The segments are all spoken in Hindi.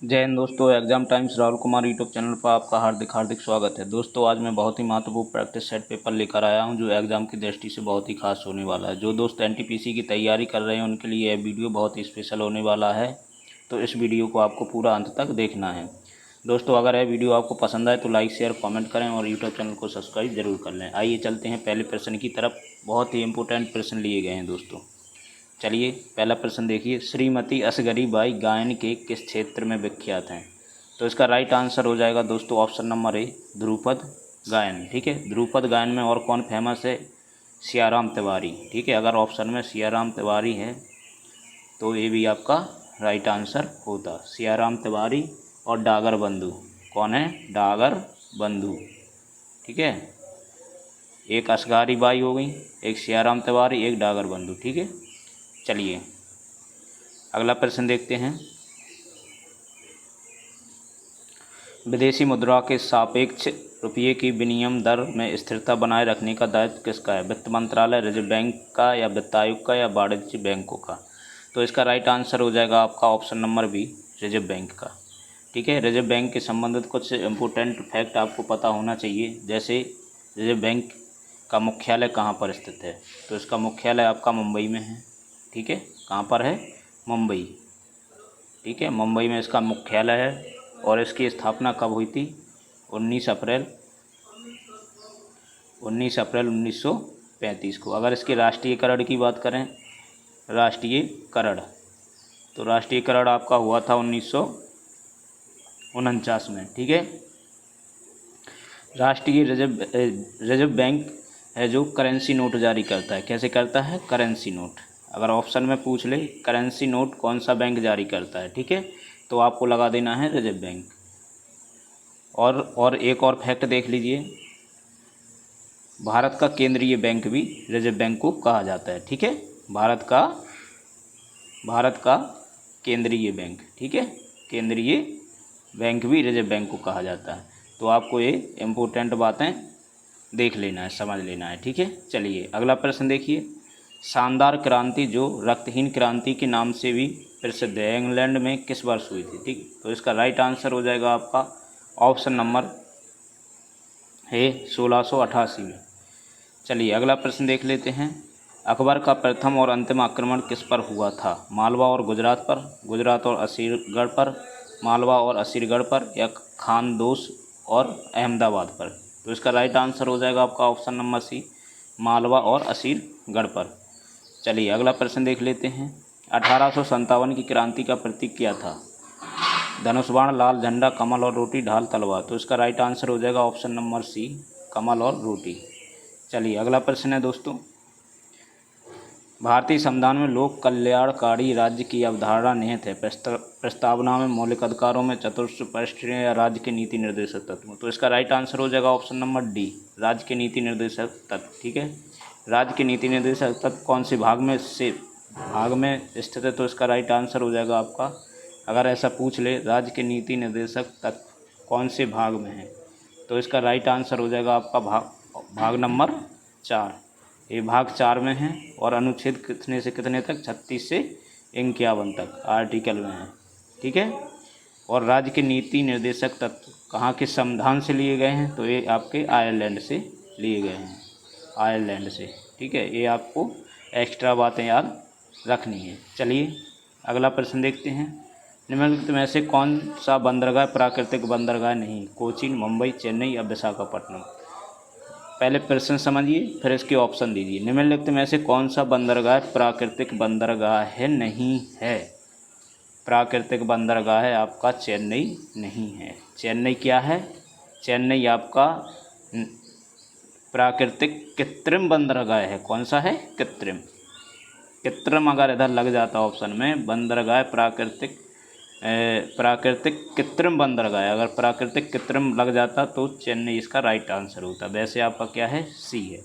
जय हिंद दोस्तों। Exam times Rahul Kumar YouTube channel पर आपका हार्दिक हार्दिक स्वागत है। दोस्तों आज मैं बहुत ही महत्वपूर्ण प्रैक्टिस सेट पेपर लेकर आया हूं जो एग्ज़ाम की दृष्टि से बहुत ही खास होने वाला है। जो दोस्त एनटीपीसी की तैयारी कर रहे हैं उनके लिए यह वीडियो बहुत ही स्पेशल होने वाला है, तो इस वीडियो को आपको पूरा अंत तक देखना है। दोस्तों अगर यह वीडियो आपको पसंद आए तो लाइक शेयर कॉमेंट करें और यूट्यूब चैनल को सब्सक्राइब जरूर कर लें। आइए चलते हैं पहले प्रश्न की तरफ। बहुत ही इंपॉर्टेंट प्रश्न लिए गए हैं दोस्तों। चलिए पहला प्रश्न देखिए, श्रीमती असगरी बाई गायन के किस क्षेत्र में विख्यात हैं? तो इसका राइट आंसर हो जाएगा दोस्तों ऑप्शन नंबर ए, ध्रुपद गायन। ठीक है, ध्रुपद गायन में और कौन फेमस है? सियाराम तिवारी। ठीक है, अगर ऑप्शन में सियाराम तिवारी है तो ये भी आपका राइट आंसर होता। सियाराम तिवारी और डागर बंधु। कौन है? डागर बंधु। ठीक है, एक असगारी बाई हो गई, एक सियाराम तिवारी, एक डागर बंधु। ठीक है, चलिए अगला प्रश्न देखते हैं। विदेशी मुद्रा के सापेक्ष रुपये की विनिमय दर में स्थिरता बनाए रखने का दायित्व किसका है? वित्त मंत्रालय, रिजर्व बैंक का, या वित्त आयोग का, या वाणिज्य बैंकों का? तो इसका राइट आंसर हो जाएगा आपका option number B, Reserve Bank का। ठीक है, रिजर्व बैंक के संबंधित कुछ इम्पोर्टेंट फैक्ट आपको पता होना चाहिए। जैसे रिजर्व बैंक का मुख्यालय कहाँ पर स्थित है? तो इसका मुख्यालय आपका मुंबई में है। ठीक है, कहाँ पर है? मुंबई। ठीक है, मुंबई में इसका मुख्यालय है। और इसकी स्थापना कब हुई थी? 19 अप्रैल 1935 को। अगर इसके राष्ट्रीयकरण की बात करें, राष्ट्रीयकरण, तो राष्ट्रीयकरण आपका हुआ था 1949 में। ठीक है, राष्ट्रीय रिजर्व बैंक है जो करेंसी नोट जारी करता है। कैसे करता है? Currency note. अगर ऑप्शन में पूछ ले करेंसी नोट कौन सा बैंक जारी करता है, ठीक है, तो आपको लगा देना है रिजर्व बैंक। और एक और फैक्ट देख लीजिए, भारत का केंद्रीय बैंक भी रिजर्व बैंक को कहा जाता है। ठीक है, भारत का केंद्रीय बैंक। ठीक है, केंद्रीय बैंक भी रिजर्व बैंक को कहा जाता है। तो आपको ये इम्पोर्टेंट बातें देख लेना है, समझ लेना है। ठीक है, चलिए अगला प्रश्न देखिए। शानदार क्रांति जो रक्तहीन क्रांति के नाम से भी प्रसिद्ध है, इंग्लैंड में किस वर्ष हुई थी? ठीक, तो इसका राइट आंसर हो जाएगा आपका ऑप्शन नंबर है 1688 में। चलिए अगला प्रश्न देख लेते हैं। अकबर का प्रथम और अंतिम आक्रमण किस पर हुआ था? मालवा और गुजरात पर, गुजरात और असीरगढ़ पर, मालवा और असीरगढ़ पर, या खानदोस और अहमदाबाद पर? तो इसका राइट आंसर हो जाएगा आपका ऑप्शन नंबर सी, मालवा और असीरगढ़ पर। चलिए अगला प्रश्न देख लेते हैं। 1857 की क्रांति का प्रतीक क्या था? धनुष बाण, लाल झंडा, कमल और रोटी, ढाल तलवार? तो इसका राइट आंसर हो जाएगा ऑप्शन नंबर सी, कमल और रोटी। चलिए अगला प्रश्न है दोस्तों। भारतीय संविधान में लोक कल्याणकारी राज्य की अवधारणा निहित है। प्रस्तावना में मौलिक अधिकारों में चतुर्थ परिशिष्ट या राज्य के नीति निर्देशक तत्व? तो इसका राइट आंसर हो जाएगा ऑप्शन नंबर डी, राज्य के नीति निर्देशक तत्व। ठीक है, राज्य के नीति निर्देशक तत्व कौन से भाग में स्थित है? तो इसका राइट आंसर हो जाएगा आपका, अगर ऐसा पूछ ले राज्य के नीति निर्देशक तत्व कौन से भाग में है, तो इसका राइट आंसर हो जाएगा आपका भाग नंबर 4। ये भाग 4 में है और अनुच्छेद कितने से कितने तक? 36 से 51 तक आर्टिकल में है। ठीक है, और राज्य के नीति निर्देशक तत्व कहाँ के संविधान से लिए गए हैं? तो ये आपके आयरलैंड से लिए गए हैं, आयरलैंड से। ठीक है, ये आपको एक्स्ट्रा बातें याद रखनी है। चलिए अगला प्रश्न देखते हैं। निम्नलिखित में से कौन सा बंदरगाह प्राकृतिक बंदरगाह नहीं? कोचीन, मुंबई, चेन्नई या विशाखापट्टनम? पहले प्रश्न समझिए फिर इसके ऑप्शन दीजिए। निम्नलिखित में से कौन सा बंदरगाह प्राकृतिक बंदरगाह है? नहीं है। प्राकृतिक बंदरगाह है आपका चेन्नई नहीं है। चेन्नई क्या है? चेन्नई आपका प्राकृतिक कृत्रिम बंदरगाह है। कौन सा है? कृत्रिम। कृत्रिम अगर इधर लग जाता ऑप्शन में, बंदरगाह प्राकृतिक कृत्रिम बंदरगाह, अगर प्राकृतिक कृत्रिम लग जाता तो चेन्नई इसका राइट आंसर होता। वैसे आपका क्या है? सी है।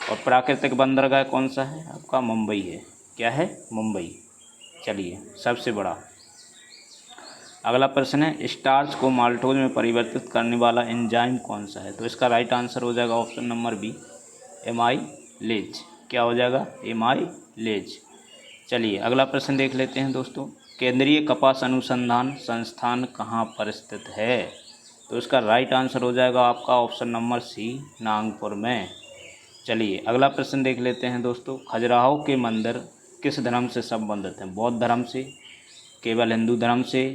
और प्राकृतिक बंदरगाह कौन सा है? आपका मुंबई है। क्या है? मुंबई। चलिए सबसे बड़ा अगला प्रश्न है। स्टार्च को माल्टोज में परिवर्तित करने वाला एंजाइम कौन सा है? तो इसका राइट आंसर हो जाएगा ऑप्शन नंबर बी, एमाइलेज। क्या हो जाएगा? एमाइलेज। चलिए अगला प्रश्न देख लेते हैं दोस्तों। केंद्रीय कपास अनुसंधान संस्थान कहाँ पर स्थित है? तो इसका राइट आंसर हो जाएगा आपका ऑप्शन नंबर सी, नागपुर में। चलिए अगला प्रश्न देख लेते हैं दोस्तों। खजुराहो के मंदिर किस धर्म से संबंधित हैं? बौद्ध धर्म से, केवल हिंदू धर्म से,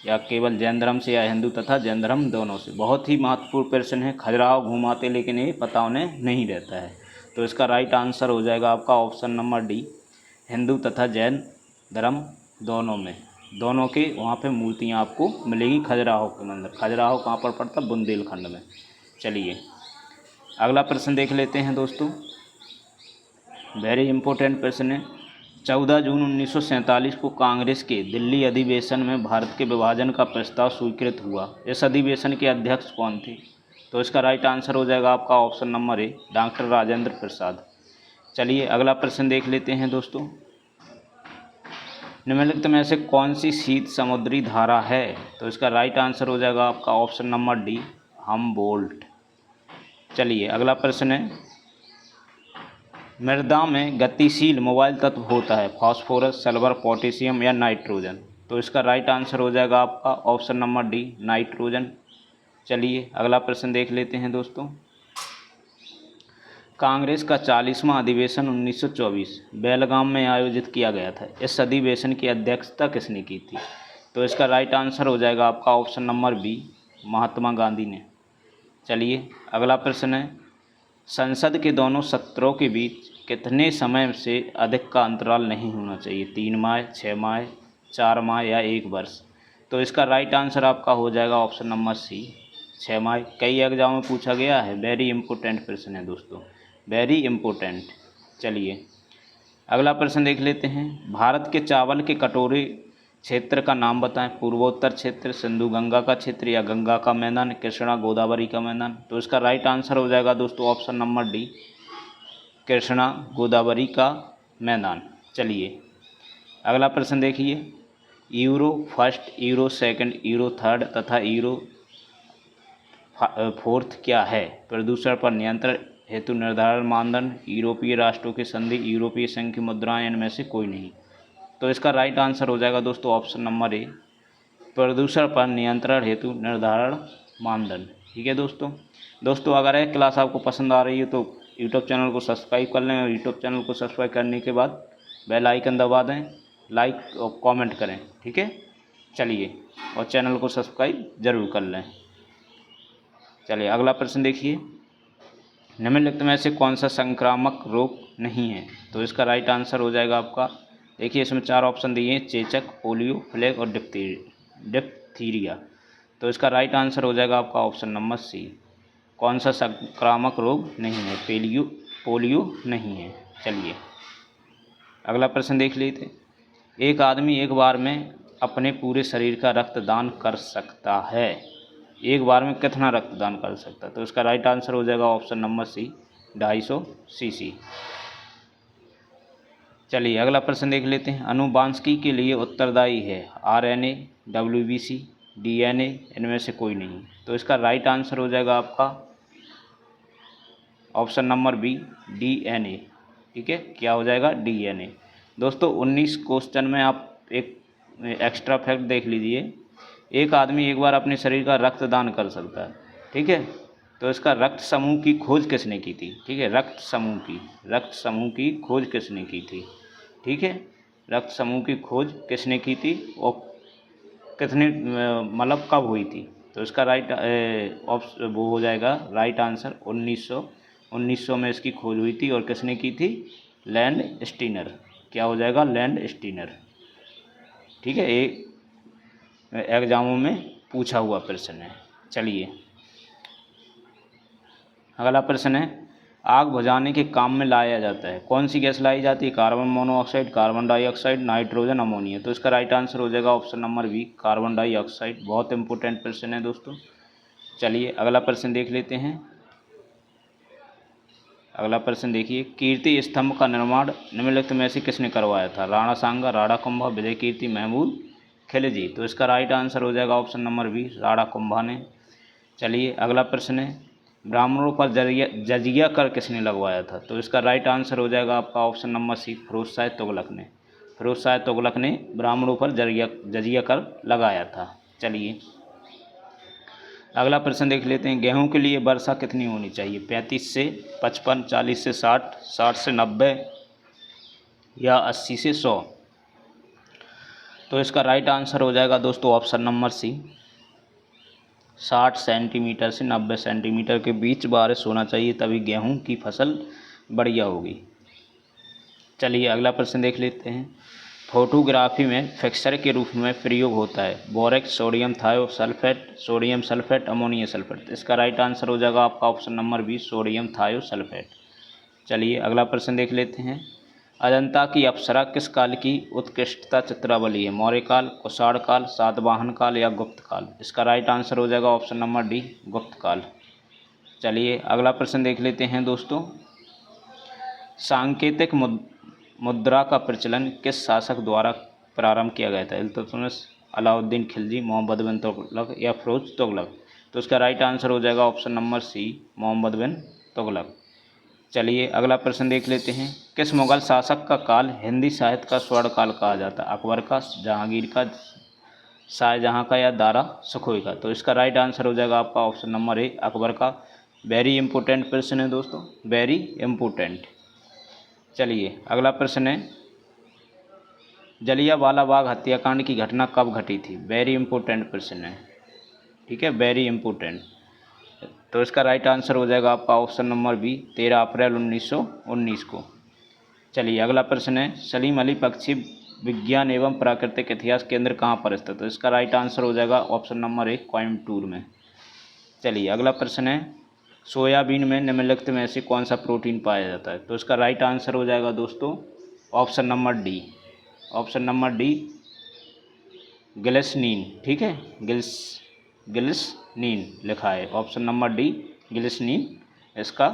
या केवल जैन धर्म से, या हिंदू तथा जैन धर्म दोनों से? बहुत ही महत्वपूर्ण प्रश्न है। खजुराहो घूमाते लेकिन ये पता उन्हें नहीं रहता है। तो इसका राइट आंसर हो जाएगा आपका ऑप्शन नंबर डी, हिंदू तथा जैन धर्म दोनों में, दोनों के वहाँ पे मूर्तियाँ आपको मिलेगी खजुराहो के मंदिर। खजुराहो कहाँ पर पड़ता? बुंदेलखंड में। चलिए अगला प्रश्न देख लेते हैं दोस्तों। वेरी इंपॉर्टेंट प्रश्न है। 14 जून 1947 को कांग्रेस के दिल्ली अधिवेशन में भारत के विभाजन का प्रस्ताव स्वीकृत हुआ। इस अधिवेशन के अध्यक्ष कौन थे? तो इसका राइट आंसर हो जाएगा आपका option number A, doctor Rajendra Prasad. चलिए अगला प्रश्न देख लेते हैं दोस्तों। निम्नलिखित में से कौन सी शीत समुद्री धारा है? तो इसका राइट आंसर हो जाएगा आपका ऑप्शन नंबर डी, हमबोल्ट। चलिए अगला प्रश्न है। मृदा में गतिशील मोबाइल तत्व होता है फास्फोरस, सल्फर, पोटेशियम या नाइट्रोजन? तो इसका राइट आंसर हो जाएगा आपका ऑप्शन नंबर डी, नाइट्रोजन। चलिए अगला प्रश्न देख लेते हैं दोस्तों। कांग्रेस का 40वां अधिवेशन 1924 बेलगाम में आयोजित किया गया था। इस अधिवेशन की अध्यक्षता किसने की थी? तो इसका राइट आंसर हो जाएगा आपका option number B, Mahatma Gandhi ने। चलिए अगला प्रश्न है। संसद के दोनों सत्रों के बीच कितने समय से अधिक का अंतराल नहीं होना चाहिए? 3 माह, 6 माह, 4 माह या 1 वर्ष? तो इसका राइट आंसर आपका हो जाएगा ऑप्शन नंबर सी, 6 माह। कई एग्जाम में पूछा गया है। वेरी इंपॉर्टेंट प्रश्न है दोस्तों, वेरी इंपॉर्टेंट। चलिए अगला प्रश्न देख लेते हैं। भारत के चावल के कटोरे क्षेत्र का नाम बताएं। पूर्वोत्तर क्षेत्र, सिंधु गंगा का क्षेत्र, या गंगा का मैदान, कृष्णा गोदावरी का मैदान? तो इसका राइट आंसर हो जाएगा दोस्तों option number D, Krishna Godavari का मैदान। चलिए अगला प्रश्न देखिए। Euro first, euro second, euro third तथा यूरो फोर्थ क्या है? प्रदूषण पर नियंत्रण हेतु निर्धारण मानदंड, यूरोपीय राष्ट्रों के संधि, यूरोपीय संघ की मुद्राएं, इनमें से कोई नहीं? तो इसका राइट आंसर हो जाएगा दोस्तों ऑप्शन नंबर ए, प्रदूषण पर नियंत्रण हेतु निर्धारण मानदंड। ठीक है दोस्तों अगर यह क्लास आपको पसंद आ रही है तो यूट्यूब चैनल को सब्सक्राइब कर लें, और यूट्यूब चैनल को सब्सक्राइब करने के बाद बेल आइकन दबा दें, लाइक और कमेंट करें। ठीक है, चलिए, और चैनल को सब्सक्राइब ज़रूर कर लें। चलिए अगला प्रश्न देखिए। निम्नलिखित में से कौन सा संक्रामक रोग नहीं है? तो इसका राइट आंसर हो जाएगा आपका, देखिए इसमें 4 ऑप्शन दिए हैं, चेचक, पोलियो, प्लेग और डिप्थीरिया। तो इसका राइट आंसर हो जाएगा आपका ऑप्शन नंबर सी, कौन सा संक्रामक रोग नहीं है? पोलियो नहीं है। चलिए अगला प्रश्न देख लेते। एक आदमी एक बार में अपने पूरे शरीर का रक्तदान कर सकता है। एक बार में कितना रक्तदान कर सकता है? तो इसका राइट आंसर हो जाएगा ऑप्शन नंबर सी, 250 सीसी। चलिए अगला प्रश्न देख लेते हैं। अनुवांशिकी के लिए उत्तरदायी है RNA, WBC, DNA, इनमें से कोई नहीं? तो इसका राइट आंसर हो जाएगा आपका ऑप्शन नंबर बी, DNA। ठीक है, क्या हो जाएगा? DNA। दोस्तों 19 क्वेश्चन में आप एक एक्स्ट्रा फैक्ट देख लीजिए। एक आदमी एक बार अपने शरीर का रक्तदान कर सकता है। ठीक है, तो इसका रक्त समूह की खोज किसने की थी? ठीक है, रक्त समूह की खोज किसने की थी? ठीक है, रक्त समूह की खोज किसने की थी और कितने मतलब कब हुई थी? तो इसका राइट वो हो जाएगा राइट आंसर 1900 में इसकी खोज हुई थी। और किसने की थी? Land Steiner. क्या हो जाएगा? Land Steiner. ठीक है, एक एग्जामों में पूछा हुआ प्रश्न है। चलिए अगला प्रश्न है। आग बुझाने के काम में लाया जाता है, कौन सी गैस लाई जाती है? Carbon monoxide, carbon dioxide, nitrogen, ammonia? तो इसका राइट आंसर हो जाएगा option number B, carbon dioxide. बहुत इंपॉर्टेंट प्रश्न है दोस्तों। चलिए अगला प्रश्न देख लेते हैं। अगला प्रश्न देखिए। कीर्ति स्तंभ का निर्माण निम्नलिखित में से किसने करवाया था? राणा सांगा, राणा कुंभा, विजय कीर्ति, महमूद खिलजी? तो इसका राइट आंसर हो जाएगा option number B, Rana Kumbha ने। चलिए अगला प्रश्न है। ब्राह्मणों पर जजिया कर किसने लगवाया था? तो इसका राइट आंसर हो जाएगा आपका option number C, Firoz Shah Tughlaq ने। फिरोज शाह तुगलक ने ब्राह्मणों पर जजिया कर लगाया था। चलिए अगला प्रश्न देख लेते हैं। गेहूं के लिए वर्षा कितनी होनी चाहिए? 35 से 55, 40 से 60, 60 से 90 या 80 से 100? तो इसका राइट आंसर हो जाएगा दोस्तों ऑप्शन नंबर सी, 60 सेंटीमीटर से 90 सेंटीमीटर के बीच बारिश होना चाहिए, तभी गेहूं की फसल बढ़िया होगी। चलिए अगला प्रश्न देख लेते हैं। फोटोग्राफी में फिक्सर के रूप में प्रयोग होता है borax, sodium thiosulphate, sodium sulphate, ammonium sulphate. इसका राइट आंसर हो जाएगा आपका option number B, sodium thiosulphate. चलिए अगला प्रश्न देख लेते हैं। अजंता की अप्सरा किस काल की उत्कृष्टता चित्रावली है? मौर्य काल, कुषाण काल, सातवाहन काल या गुप्त काल? इसका राइट आंसर हो जाएगा ऑप्शन नंबर डी, गुप्त काल। चलिए अगला प्रश्न देख लेते हैं दोस्तों। सांकेतिक मुद्रा का प्रचलन किस शासक द्वारा प्रारंभ किया गया था? इल्तुतमिश, अलाउद्दीन खिलजी, मोहम्मद बिन तुगलक या फिरोज तुगलक? तो इसका राइट आंसर हो जाएगा ऑप्शन नंबर सी, मोहम्मद बिन तुगलक। चलिए अगला प्रश्न देख लेते हैं। किस मुगल शासक का काल हिंदी साहित्य का स्वर्ण काल कहा जाता है? अकबर का, जहांगीर का, शाहजहां का या दारा सुखोई का? तो इसका राइट आंसर हो जाएगा आपका ऑप्शन नंबर ए, अकबर का। वेरी इंपॉर्टेंट प्रश्न है दोस्तों, वेरी इंपॉर्टेंट। चलिए अगला प्रश्न है। जलियांवाला बाग हत्याकांड की घटना कब घटी थी? वेरी इंपॉर्टेंट प्रश्न है, ठीक है, वेरी इंपॉर्टेंट। तो इसका राइट आंसर हो जाएगा आपका ऑप्शन नंबर बी, 13 अप्रैल 1919 को। चलिए अगला प्रश्न है। सलीम अली पक्षी विज्ञान एवं प्राकृतिक इतिहास केंद्र कहाँ पर स्थित है? तो इसका राइट आंसर हो जाएगा ऑप्शन नंबर ए, कोयम्बटूर में। चलिए अगला प्रश्न है। सोयाबीन में निम्नलिखित में से कौन सा प्रोटीन पाया जाता है? तो इसका राइट आंसर हो जाएगा दोस्तों option number D, option number D, glycerine. ठीक है, ग्लिसरीन लिखा है, ऑप्शन नंबर डी ग्लिसरीन इसका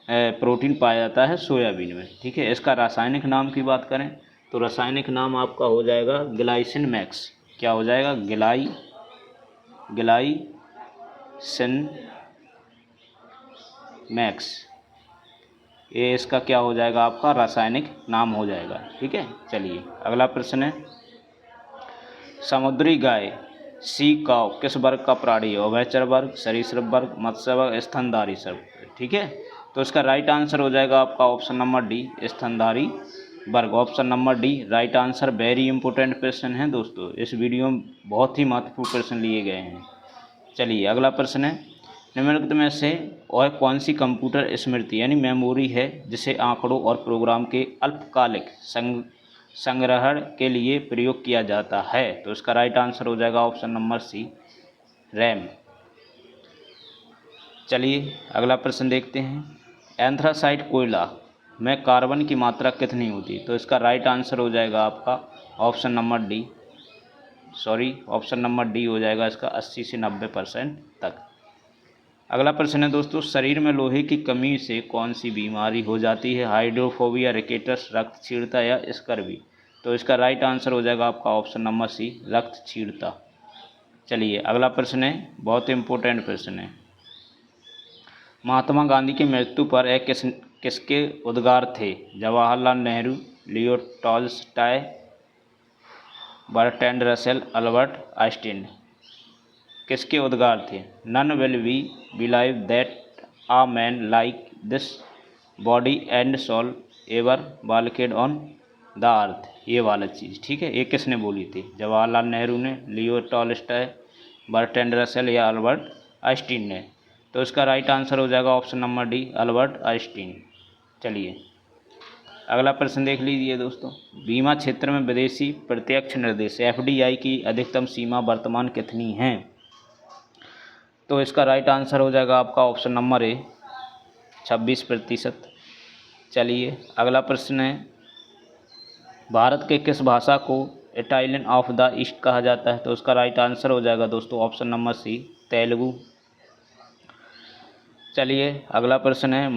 प्रोटीन पाया जाता है सोयाबीन में। ठीक है, इसका रासायनिक नाम की बात करें तो रासायनिक नाम आपका हो जाएगा ग्लाइसिन मैक्स। क्या हो जाएगा? ग्लाइसिन मैक्स, ये इसका क्या हो जाएगा? आपका रासायनिक नाम हो जाएगा। ठीक है, चलिए अगला प्रश्न है। समुद्री गाय सी काउ किस वर्ग का प्राणी है? उभयचर वर्ग, सरीसृप वर्ग, मत्स्य वर्ग, स्तनधारी वर्ग? ठीक है, तो इसका राइट आंसर हो जाएगा आपका ऑप्शन नंबर डी, स्तनधारी वर्ग, option number D right answer. Very important प्रश्न है दोस्तों, इस वीडियो में बहुत ही महत्वपूर्ण प्रश्न लिए गए हैं। चलिए अगला प्रश्न है। निम्नलिखित में से और कौन सी कंप्यूटर स्मृति यानी मेमोरी है जिसे आंकड़ों और प्रोग्राम के अल्पकालिक संग्रहण के लिए प्रयोग किया जाता है? तो इसका राइट आंसर हो जाएगा ऑप्शन नंबर सी, रैम। चलिए अगला प्रश्न देखते हैं। एंथ्रासाइट कोयला में कार्बन की मात्रा कितनी होती है? तो इसका राइट आंसर हो जाएगा आपका option number D, option number D हो जाएगा इसका 80 से 90% तक। अगला प्रश्न है दोस्तों। शरीर में लोहे की कमी से कौन सी बीमारी हो जाती है? हाइड्रोफोबिया, रिकेटस, रक्तक्षीणता या स्कर्वी? तो इसका राइट आंसर हो जाएगा आपका ऑप्शन नंबर सी, रक्तक्षीणता। चलिए अगला प्रश्न है, बहुत इंपॉर्टेंट प्रश्न है। महात्मा गांधी की मृत्यु पर एक किसके उद्गार थे? Jawaharlal Nehru, Leo Tolstoy, Bertrand Russell, Albert Einstein? किसके उद्गार थे? None will we believe that a man like this body and soul ever walked on the earth? ये वाला चीज़, ठीक है, ये किसने बोली थी? जवाहरलाल नेहरू ने, लियो टॉल्स्टॉय, बर्ट्रैंड रसेल या अल्बर्ट आइंस्टीन ने? तो इसका राइट आंसर हो जाएगा option number D, Albert Einstein. चलिए अगला प्रश्न देख लीजिए दोस्तों। बीमा क्षेत्र में विदेशी प्रत्यक्ष निवेश एफडीआई की अधिकतम सीमा वर्तमान कितनी है? तो इसका राइट आंसर हो जाएगा आपका ऑप्शन नंबर ए, 26%। चलिए अगला प्रश्न है। भारत के किस भाषा को इटालियन ऑफ द ईस्ट कहा जाता है? तो उसका राइट आंसर हो जाएगा दोस्तों ऑप्शन नंबर सी, तेलुगु। चलिए अगला प्रश्न है।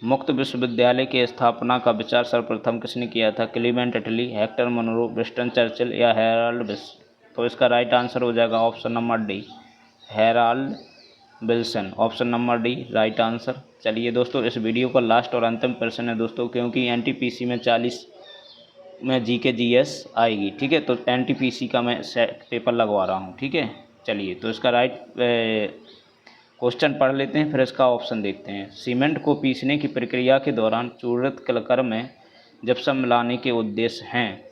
मुक्त विश्वविद्यालय की स्थापना का विचार सर्वप्रथम किसने किया था? Clement Attlee, Hector Munro, Winston Churchill या हेराल्ड विल्सन? तो इसका राइट आंसर हो जाएगा option number D, Harold Wilson, option number D right answer. चलिए दोस्तों इस वीडियो का लास्ट और अंतिम प्रश्न है दोस्तों, क्योंकि एनटीपीसी में 40 में जीके जीएस आएगी, ठीक है। तो एनटीपीसी का मैं पेपर लगवा रहा हूँ, ठीक है। चलिए, तो इसका राइट क्वेश्चन पढ़ लेते हैं, फिर इसका ऑप्शन देखते हैं। सीमेंट को पीसने की प्रक्रिया के दौरान चूर्णित कलकर में जिप्सम मिलाने के उद्देश्य हैं।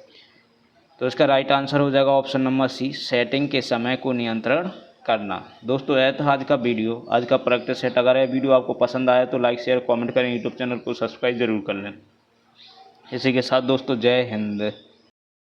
तो इसका राइट आंसर हो जाएगा ऑप्शन नंबर सी, सेटिंग के समय को नियंत्रण करना। दोस्तों, यह था आज का वीडियो, आज का प्रैक्टिस सेट। अगर यह वीडियो आपको पसंद आया तो लाइक शेयर कमेंट करें, यूट्यूब चैनल को सब्सक्राइब जरूर कर लें। इसी के साथ दोस्तों, जय हिंद।